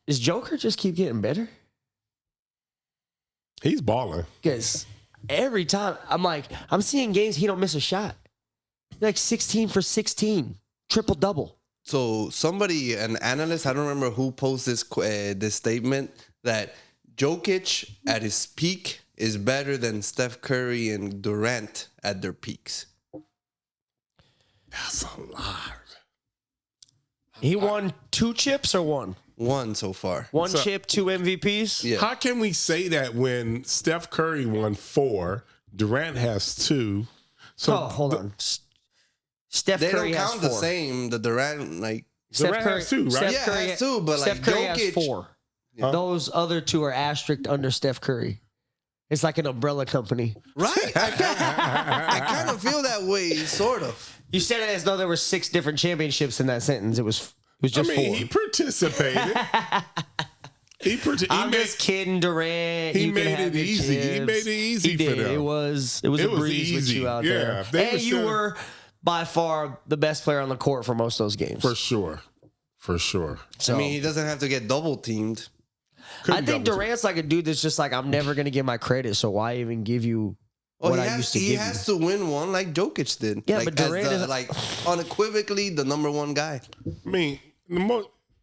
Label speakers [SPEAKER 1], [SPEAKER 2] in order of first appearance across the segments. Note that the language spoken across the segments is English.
[SPEAKER 1] Does Joker just keep getting better?
[SPEAKER 2] He's balling.
[SPEAKER 1] Because every time I'm seeing games he don't miss a shot. Like 16 for 16, triple double.
[SPEAKER 3] So somebody, an analyst, I don't remember who posted this statement that Jokic at his peak is better than Steph Curry and Durant at their peaks.
[SPEAKER 2] That's a lot.
[SPEAKER 1] He won 2 chips or one?
[SPEAKER 3] One so far.
[SPEAKER 1] One chip, 2 MVPs?
[SPEAKER 3] Yeah.
[SPEAKER 2] How can we say that when Steph Curry won 4, Durant has 2? So
[SPEAKER 1] hold on. Steph
[SPEAKER 3] They
[SPEAKER 1] Curry
[SPEAKER 3] don't
[SPEAKER 1] has
[SPEAKER 3] count
[SPEAKER 1] 4.
[SPEAKER 3] the same. The Durant,
[SPEAKER 2] Durant has 2, right?
[SPEAKER 1] Steph Curry
[SPEAKER 3] has 2, but
[SPEAKER 1] Steph
[SPEAKER 3] like
[SPEAKER 1] Curry
[SPEAKER 3] Jokic
[SPEAKER 1] has 4.
[SPEAKER 2] Huh?
[SPEAKER 1] Those other 2 are asterisked under Steph Curry. It's like an umbrella company.
[SPEAKER 3] Right? I kind of feel that way, sort of.
[SPEAKER 1] You said it as though there were 6 different championships in that sentence. It was just 4.
[SPEAKER 2] He participated.
[SPEAKER 1] I'm just kidding, Durant.
[SPEAKER 2] He
[SPEAKER 1] You can
[SPEAKER 2] made
[SPEAKER 1] have
[SPEAKER 2] it
[SPEAKER 1] your
[SPEAKER 2] easy. He
[SPEAKER 1] chips.
[SPEAKER 2] made it easy
[SPEAKER 1] He
[SPEAKER 2] for
[SPEAKER 1] did.
[SPEAKER 2] them.
[SPEAKER 1] It was a breeze with
[SPEAKER 2] easy.
[SPEAKER 1] you out
[SPEAKER 2] Yeah,
[SPEAKER 1] there. And you were by far the best player on the court for most of those games.
[SPEAKER 2] For sure.
[SPEAKER 1] So,
[SPEAKER 3] I mean, he doesn't have to get double teamed.
[SPEAKER 1] I think Durant's like a dude that's just like, I'm never going to get my credit, so why even give you what I used to give you?
[SPEAKER 3] He has to win one like Jokic did.
[SPEAKER 1] Yeah,
[SPEAKER 3] like,
[SPEAKER 1] but Durant
[SPEAKER 3] as
[SPEAKER 1] is
[SPEAKER 3] like unequivocally the number 1 guy.
[SPEAKER 2] I mean,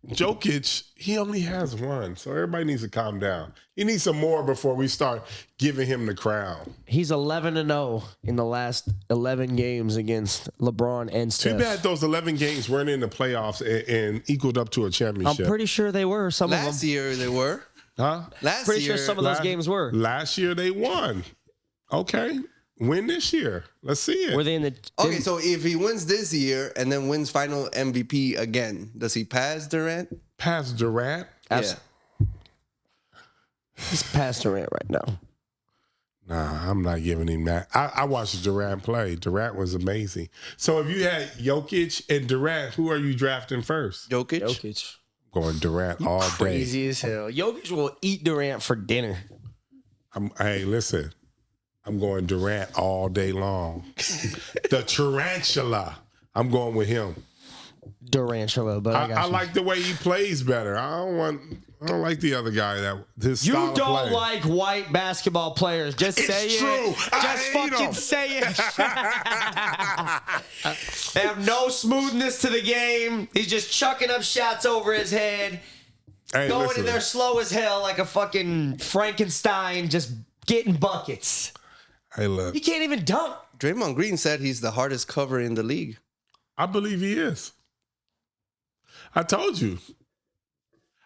[SPEAKER 2] Jokic, he only has 1, so everybody needs to calm down. He needs some more before we start giving him the crown.
[SPEAKER 1] He's 11-0 in the last 11 games against LeBron and Steph.
[SPEAKER 2] Too bad those 11 games weren't in the playoffs and equaled up to a championship.
[SPEAKER 1] I'm pretty sure they were. Some of
[SPEAKER 3] Last
[SPEAKER 1] them.
[SPEAKER 3] year they were.
[SPEAKER 2] Huh?
[SPEAKER 3] Last
[SPEAKER 1] Pretty
[SPEAKER 3] year,
[SPEAKER 1] sure some of those games were.
[SPEAKER 2] Last year they won. Okay. Win this year. Let's see it.
[SPEAKER 1] Were they in the?
[SPEAKER 3] Okay, so if he wins this year and then wins final MVP again, does he pass Durant?
[SPEAKER 2] Pass Durant?
[SPEAKER 3] Yeah.
[SPEAKER 1] He's past Durant right now.
[SPEAKER 2] Nah, I'm not giving him that. I watched Durant play. Durant was amazing. So if you had Jokic and Durant, who are you drafting first?
[SPEAKER 3] Jokic.
[SPEAKER 2] Going Durant all day.
[SPEAKER 1] Crazy as hell. Jokic will eat Durant for dinner.
[SPEAKER 2] Hey, listen. I'm going Durant all day long. The tarantula. I'm going with him.
[SPEAKER 1] Durantula, but
[SPEAKER 2] I like the way he plays better. I don't like the other guy that his
[SPEAKER 1] you
[SPEAKER 2] style of
[SPEAKER 1] don't
[SPEAKER 2] play.
[SPEAKER 1] like white basketball players. Just say
[SPEAKER 2] It's
[SPEAKER 1] it.
[SPEAKER 2] true.
[SPEAKER 1] Just fucking say it. They have no smoothness to the game. He's just chucking up shots over his head.
[SPEAKER 2] Hey,
[SPEAKER 1] Going
[SPEAKER 2] listen.
[SPEAKER 1] in there slow as hell like a fucking Frankenstein, just getting buckets.
[SPEAKER 2] Hey, look.
[SPEAKER 1] He can't even dunk.
[SPEAKER 3] Draymond Green said he's the hardest cover in the league.
[SPEAKER 2] I believe he is. I told you.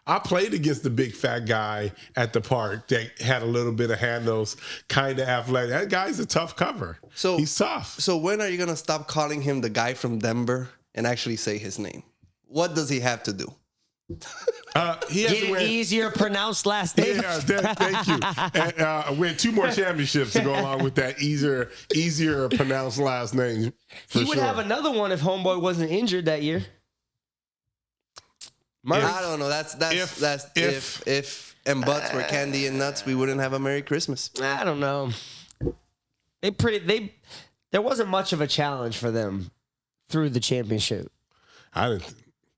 [SPEAKER 2] I played against the big fat guy at the park that had a little bit of handles, kind of athletic. That guy's a tough cover.
[SPEAKER 3] So
[SPEAKER 2] he's tough.
[SPEAKER 3] So when are you gonna stop calling him the guy from Denver and actually say his name? What does he have to do?
[SPEAKER 2] He has
[SPEAKER 1] Get
[SPEAKER 2] to
[SPEAKER 1] an
[SPEAKER 2] win.
[SPEAKER 1] easier pronounced last name.
[SPEAKER 2] Yeah, thank you. And win 2 more championships to go along with that easier pronounced last name.
[SPEAKER 1] He would have another one if Homeboy wasn't injured that year.
[SPEAKER 3] I don't know. That's if and butts were candy and nuts, we wouldn't have a Merry Christmas.
[SPEAKER 1] I don't know. There wasn't much of a challenge for them through the championship.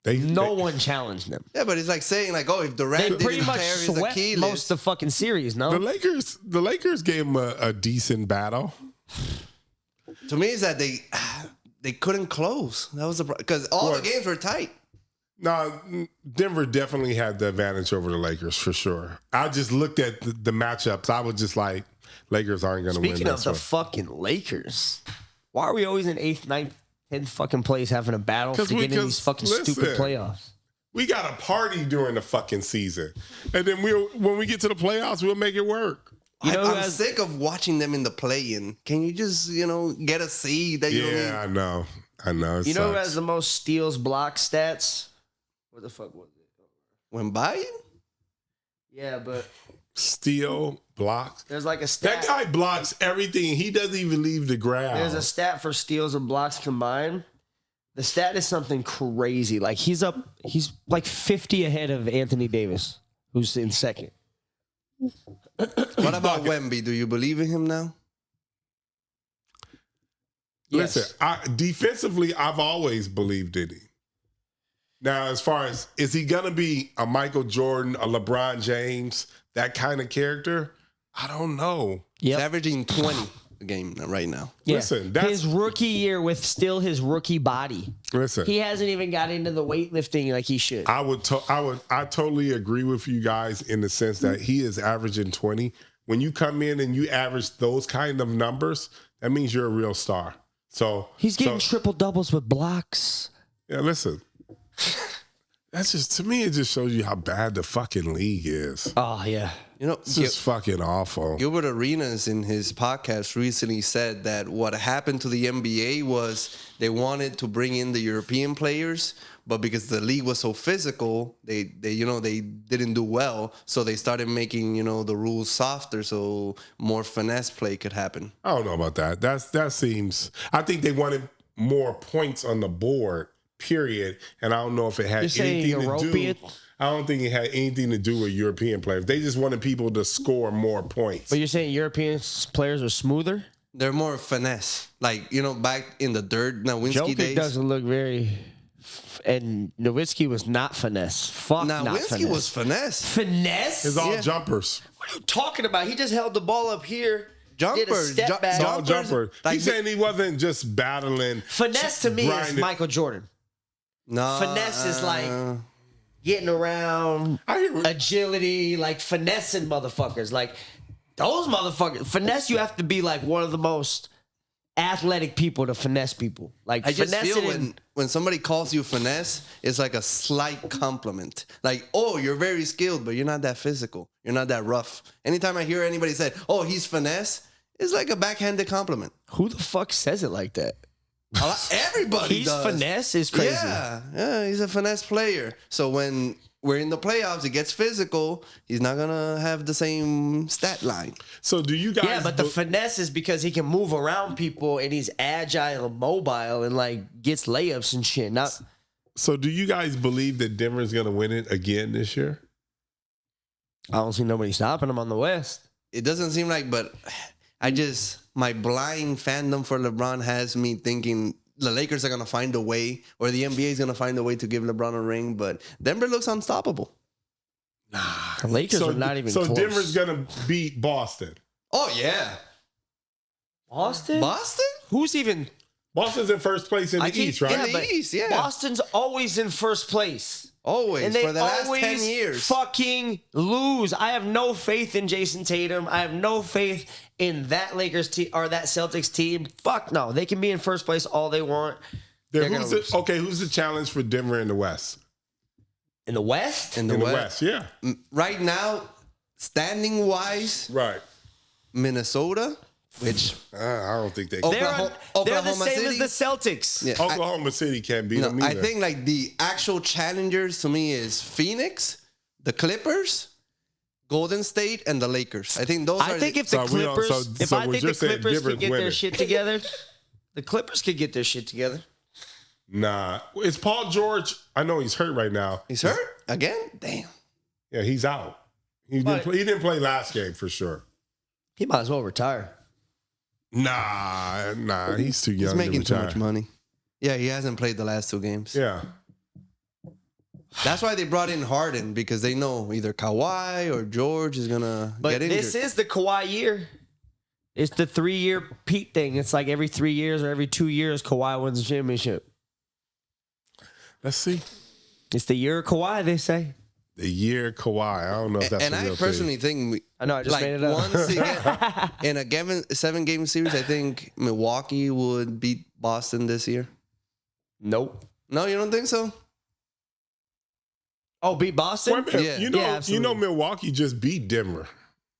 [SPEAKER 1] No one challenged them.
[SPEAKER 3] Yeah, but it's like saying like, oh, if Durant
[SPEAKER 1] They pretty
[SPEAKER 3] didn't
[SPEAKER 1] much
[SPEAKER 3] tear his
[SPEAKER 1] swept
[SPEAKER 3] Achilles,
[SPEAKER 1] most of the fucking series. No,
[SPEAKER 2] The Lakers gave him a decent battle.
[SPEAKER 3] to me, is that they couldn't close. That was because all the games were tight.
[SPEAKER 2] No, Denver definitely had the advantage over the Lakers for sure. I just looked at the matchups. I was just like, Lakers aren't going to win
[SPEAKER 1] Speaking of
[SPEAKER 2] this
[SPEAKER 1] the
[SPEAKER 2] one.
[SPEAKER 1] fucking Lakers, why are we always in 8th, 9th, 10th fucking place having a battle to get in these fucking stupid playoffs?
[SPEAKER 2] We got a party during the fucking season. And then when we get to the playoffs, we'll make it work.
[SPEAKER 3] I'm sick of watching them in the play-in. Can you just, get a seed that you don't need?
[SPEAKER 2] Yeah, I know. It
[SPEAKER 1] You know who
[SPEAKER 2] sucks.
[SPEAKER 1] has the most steals, block stats? What the fuck was it?
[SPEAKER 3] Wembanyama?
[SPEAKER 1] Yeah, but
[SPEAKER 2] Steal, blocks.
[SPEAKER 1] there's like a stat.
[SPEAKER 2] That guy blocks everything. He doesn't even leave the ground.
[SPEAKER 1] There's a stat for steals and blocks combined. The stat is something crazy. Like he's like 50 ahead of Anthony Davis, who's in second.
[SPEAKER 3] What about Wemby? Do you believe in him now?
[SPEAKER 1] Yes.
[SPEAKER 2] Listen, defensively, I've always believed in him. Now, as far as, is he going to be a Michael Jordan, a LeBron James, that kind of character? I don't know.
[SPEAKER 3] He's averaging 20 a game right now.
[SPEAKER 1] Yeah.
[SPEAKER 2] Listen, that's
[SPEAKER 1] his rookie year with still his rookie body.
[SPEAKER 2] Listen,
[SPEAKER 1] He hasn't even got into the weightlifting like he should.
[SPEAKER 2] I totally agree with you guys in the sense that he is averaging 20. When you come in and you average those kind of numbers, that means you're a real star. So
[SPEAKER 1] He's getting triple doubles with blocks.
[SPEAKER 2] Yeah, listen. That's just, to me, it just shows you how bad the fucking league is.
[SPEAKER 1] Oh yeah.
[SPEAKER 3] You know,
[SPEAKER 2] It's just fucking awful.
[SPEAKER 3] Gilbert Arenas in his podcast recently said that what happened to the NBA was they wanted to bring in the European players, but because the league was so physical, they didn't do well, so they started making, the rules softer so more finesse play could happen.
[SPEAKER 2] I don't know about that. That seems, I think they wanted more points on the board, period. And I don't know if it had anything to do. I don't think it had anything to do with European players. They just wanted people to score more points.
[SPEAKER 1] But you're saying European players are smoother?
[SPEAKER 3] They're more finesse. Like, back in the Dirk Nowitzki
[SPEAKER 1] Jokic
[SPEAKER 3] days.
[SPEAKER 1] doesn't look very... And Nowitzki was not finesse. Fuck, not
[SPEAKER 3] Nowitzki
[SPEAKER 1] finesse.
[SPEAKER 3] was finesse.
[SPEAKER 1] Finesse?
[SPEAKER 2] It's all jumpers.
[SPEAKER 1] What are you talking about? He just held the ball up here. Did a
[SPEAKER 3] Jumpers.
[SPEAKER 1] step back.
[SPEAKER 2] It's all jumpers.
[SPEAKER 3] Like
[SPEAKER 2] He's saying he wasn't just battling.
[SPEAKER 1] Finesse to me is
[SPEAKER 2] grinding.
[SPEAKER 1] Michael Jordan.
[SPEAKER 3] No.
[SPEAKER 1] Finesse is like getting around, agility, like finessing motherfuckers. Like those motherfuckers. Finesse, you have to be like one of the most athletic people to finesse people. Like
[SPEAKER 3] I just
[SPEAKER 1] finesse
[SPEAKER 3] feel when somebody calls you finesse, it's like a slight compliment. Like, oh, you're very skilled, but you're not that physical. You're not that rough. Anytime I hear anybody say, oh, he's finesse, it's like a backhanded compliment.
[SPEAKER 1] Who the fuck says it like that?
[SPEAKER 3] Everybody
[SPEAKER 1] He's
[SPEAKER 3] does.
[SPEAKER 1] finesse is crazy.
[SPEAKER 3] Yeah, he's a finesse player. So when we're in the playoffs, it gets physical. He's not gonna have the same stat line.
[SPEAKER 2] So do you guys?
[SPEAKER 1] Yeah, but the finesse is because he can move around people and he's agile and mobile and like gets layups and shit.
[SPEAKER 2] So do you guys believe that Denver's gonna win it again this year?
[SPEAKER 1] I don't see nobody stopping him on the West.
[SPEAKER 3] It doesn't seem like, but my blind fandom for LeBron has me thinking the Lakers are going to find a way, or the NBA is going to find a way to give LeBron a ring, but Denver looks unstoppable.
[SPEAKER 1] The Lakers are not even close.
[SPEAKER 2] So Denver's going to beat Boston.
[SPEAKER 3] Oh, yeah.
[SPEAKER 1] Boston?
[SPEAKER 3] Boston?
[SPEAKER 1] Who's even...
[SPEAKER 2] Boston's in first place in the East, right?
[SPEAKER 3] In the East, yeah.
[SPEAKER 1] Boston's always in first place.
[SPEAKER 3] Always.
[SPEAKER 1] And they
[SPEAKER 3] for the last
[SPEAKER 1] always
[SPEAKER 3] 10 years.
[SPEAKER 1] fucking lose. I have no faith in Jason Tatum. I have no faith in that Lakers team or that Celtics team. Fuck no. They can be in first place all they want.
[SPEAKER 2] Who's the challenge for Denver in the West?
[SPEAKER 1] In the West?
[SPEAKER 3] In the West,
[SPEAKER 2] yeah.
[SPEAKER 3] Right now, standing-wise,
[SPEAKER 2] Right.
[SPEAKER 3] Minnesota, which...
[SPEAKER 2] I don't think they
[SPEAKER 1] They're
[SPEAKER 2] can.
[SPEAKER 1] the same as the Celtics.
[SPEAKER 3] Yeah,
[SPEAKER 2] Oklahoma City can't beat them either.
[SPEAKER 3] I think like the actual challengers to me is Phoenix, the Clippers, Golden State, and the Lakers. I think those are.
[SPEAKER 1] If the Clippers could get their shit together, the Clippers could get their shit together.
[SPEAKER 2] Nah, is Paul George? I know he's hurt right now.
[SPEAKER 3] He's hurt again. Damn.
[SPEAKER 2] Yeah, he's out. He didn't play last game for sure.
[SPEAKER 1] He might as well retire.
[SPEAKER 2] Nah, he's too young.
[SPEAKER 3] He's making
[SPEAKER 2] to
[SPEAKER 3] too
[SPEAKER 2] retire.
[SPEAKER 3] much money. Yeah, he hasn't played the last 2 games.
[SPEAKER 2] Yeah.
[SPEAKER 3] That's why they brought in Harden, because they know either Kawhi or George is gonna
[SPEAKER 1] But
[SPEAKER 3] get injured.
[SPEAKER 1] this is the Kawhi year. It's the 3-year Pete thing. It's like every 3 years or every 2 years, Kawhi wins the championship.
[SPEAKER 2] Let's see.
[SPEAKER 1] It's the year of Kawhi, they say.
[SPEAKER 2] The year Kawhi. I don't know if that's
[SPEAKER 3] and
[SPEAKER 2] a real
[SPEAKER 3] I personally think
[SPEAKER 1] I know, I just made it up.
[SPEAKER 3] once again, in a 7-game series, I think Milwaukee would beat Boston this year.
[SPEAKER 1] Nope.
[SPEAKER 3] No, you don't think so?
[SPEAKER 1] Oh, beat Boston?
[SPEAKER 2] thing.
[SPEAKER 3] Yeah.
[SPEAKER 2] You know, Milwaukee just beat Denver.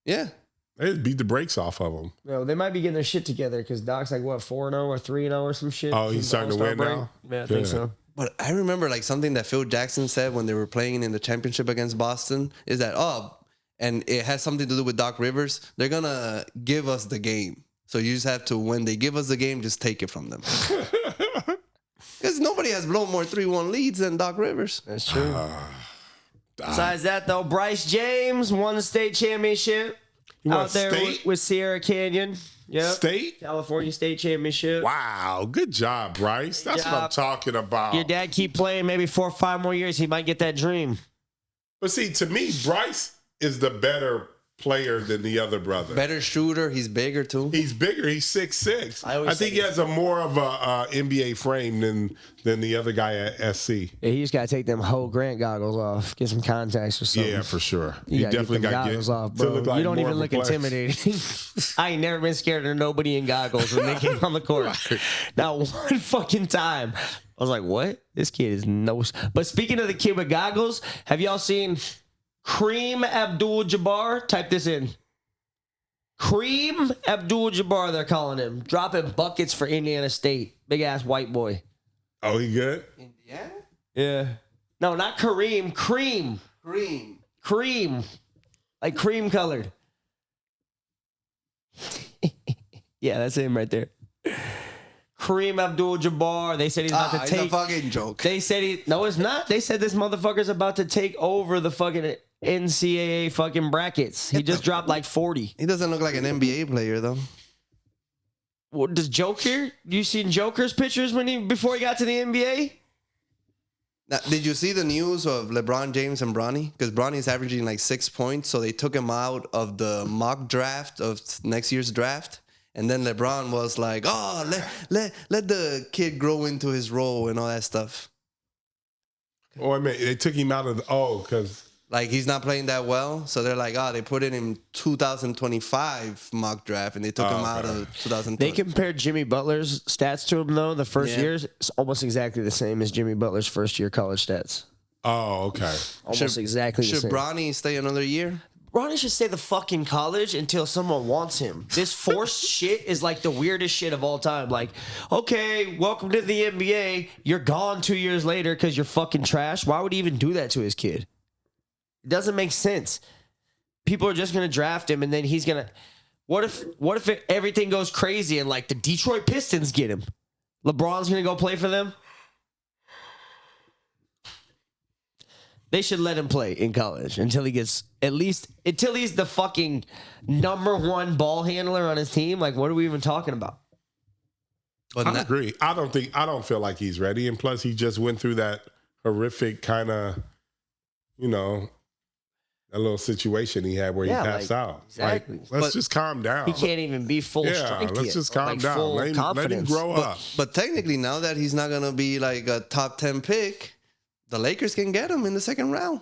[SPEAKER 3] Yeah.
[SPEAKER 2] They just beat the brakes off of them.
[SPEAKER 1] No, they might be getting their shit together because Doc's like, what, 4-0 or 3-0 or some shit?
[SPEAKER 2] Oh, he's starting to win now?
[SPEAKER 1] Yeah, I think so.
[SPEAKER 3] But I remember like something that Phil Jackson said when they were playing in the championship against Boston is that, and it has something to do with Doc Rivers. They're going to give us the game. So you just have to, when they give us the game, just take it from them. Because nobody has blown more 3-1 leads than Doc Rivers.
[SPEAKER 1] That's true. Besides that, though, Bryce James won the state championship out there with Sierra Canyon. Yep.
[SPEAKER 2] State?
[SPEAKER 1] California State Championship.
[SPEAKER 2] Wow. Good job, Bryce. That's what I'm talking about.
[SPEAKER 1] Your dad keep playing maybe 4 or 5 more years. He might get that dream.
[SPEAKER 2] But see, to me, Bryce is the better player than the other brother.
[SPEAKER 3] Better shooter. He's bigger too.
[SPEAKER 2] He's bigger. He's 6'6". I think he has a more of a NBA frame than the other guy at SC.
[SPEAKER 1] Yeah, he just got to take them whole Grant goggles off. Get some contacts or something.
[SPEAKER 2] Yeah, for sure.
[SPEAKER 1] You
[SPEAKER 2] He
[SPEAKER 1] gotta
[SPEAKER 2] definitely
[SPEAKER 1] get them
[SPEAKER 2] got
[SPEAKER 1] goggles off, bro.
[SPEAKER 2] Like
[SPEAKER 1] you don't
[SPEAKER 2] more
[SPEAKER 1] even
[SPEAKER 2] of a
[SPEAKER 1] look
[SPEAKER 2] player.
[SPEAKER 1] intimidating. I ain't never been scared of nobody in goggles when they came on the court. Not one fucking time. I was like, what? This kid is no... But speaking of the kid with goggles, have y'all seen Kareem Abdul-Jabbar? Type this in. Kareem Abdul-Jabbar, they're calling him. Dropping buckets for Indiana State. Big-ass white boy.
[SPEAKER 2] Oh, he good?
[SPEAKER 3] Indiana?
[SPEAKER 1] Yeah. No, not Kareem. Cream. Cream. Like cream colored. Yeah, that's him right there. Kareem Abdul-Jabbar. They said he's about to take...
[SPEAKER 3] It's a fucking joke.
[SPEAKER 1] They said No, it's not. They said this motherfucker's about to take over the fucking NCAA fucking brackets. He just dropped like 40.
[SPEAKER 3] He doesn't look like an NBA player though.
[SPEAKER 1] What does Joker? You seen Joker's pictures before he got to the NBA?
[SPEAKER 3] Now, did you see the news of LeBron James and Bronny? Because Bronny's averaging like 6 points, so they took him out of the mock draft of next year's draft. And then LeBron was like, "Oh, let the kid grow into his role and all that stuff."
[SPEAKER 2] Oh, I mean, they took him out of because
[SPEAKER 3] like he's not playing that well, so they're like, "Oh, they put it in 2025 mock draft, and they took him out of 2020."
[SPEAKER 1] They compared Jimmy Butler's stats to him though. The first years, it's almost exactly the same as Jimmy Butler's first year college stats.
[SPEAKER 2] Oh, okay.
[SPEAKER 1] Almost exactly the same.
[SPEAKER 3] Should Bronny stay another year?
[SPEAKER 1] Bronny should stay the fucking college until someone wants him. This forced shit is like the weirdest shit of all time. Like, okay, welcome to the NBA. You're gone 2 years later because you're fucking trash. Why would he even do that to his kid? It doesn't make sense. People are just gonna draft him, and then he's gonna. What if everything goes crazy and like the Detroit Pistons get him? LeBron's gonna go play for them. They should let him play in college until he's the fucking #1 ball handler on his team. Like, what are we even talking about?
[SPEAKER 2] I agree. I don't feel like he's ready. And plus, he just went through that horrific kind of, a little situation he had where he passed out.
[SPEAKER 1] Exactly.
[SPEAKER 2] Like, let's just calm down.
[SPEAKER 1] He can't even be full strength
[SPEAKER 2] let's
[SPEAKER 1] yet.
[SPEAKER 2] just calm down. Let him grow up.
[SPEAKER 3] But technically, now that he's not gonna be like a top 10 pick, the Lakers can get him in the second round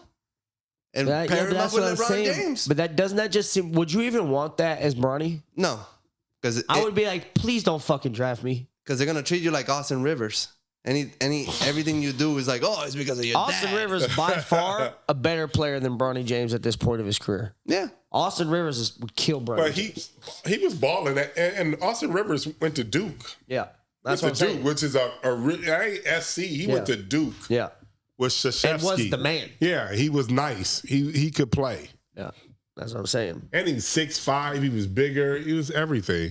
[SPEAKER 3] and pair him up with LeBron James.
[SPEAKER 1] But doesn't that just seem? Would you even want that as Bronny?
[SPEAKER 3] No, because
[SPEAKER 1] I would be like, please don't fucking draft me.
[SPEAKER 3] Because they're gonna treat you like Austin Rivers. Everything you do is like, oh, it's because of your
[SPEAKER 1] Austin
[SPEAKER 3] dad.
[SPEAKER 1] Rivers by far a better player than Bronny James at this point of his career.
[SPEAKER 3] Yeah,
[SPEAKER 1] Austin Rivers would kill Bronny.
[SPEAKER 2] But he was balling, and Austin Rivers went to Duke.
[SPEAKER 1] Yeah, that's
[SPEAKER 2] what
[SPEAKER 1] I'm saying.
[SPEAKER 2] Duke, which is a SC. He went to Duke.
[SPEAKER 1] Yeah.
[SPEAKER 2] Was Krzyzewski.
[SPEAKER 1] And was the man.
[SPEAKER 2] Yeah, he was nice. He could play.
[SPEAKER 1] Yeah, that's what I'm saying.
[SPEAKER 2] And he's 6'5". He was bigger. He was everything.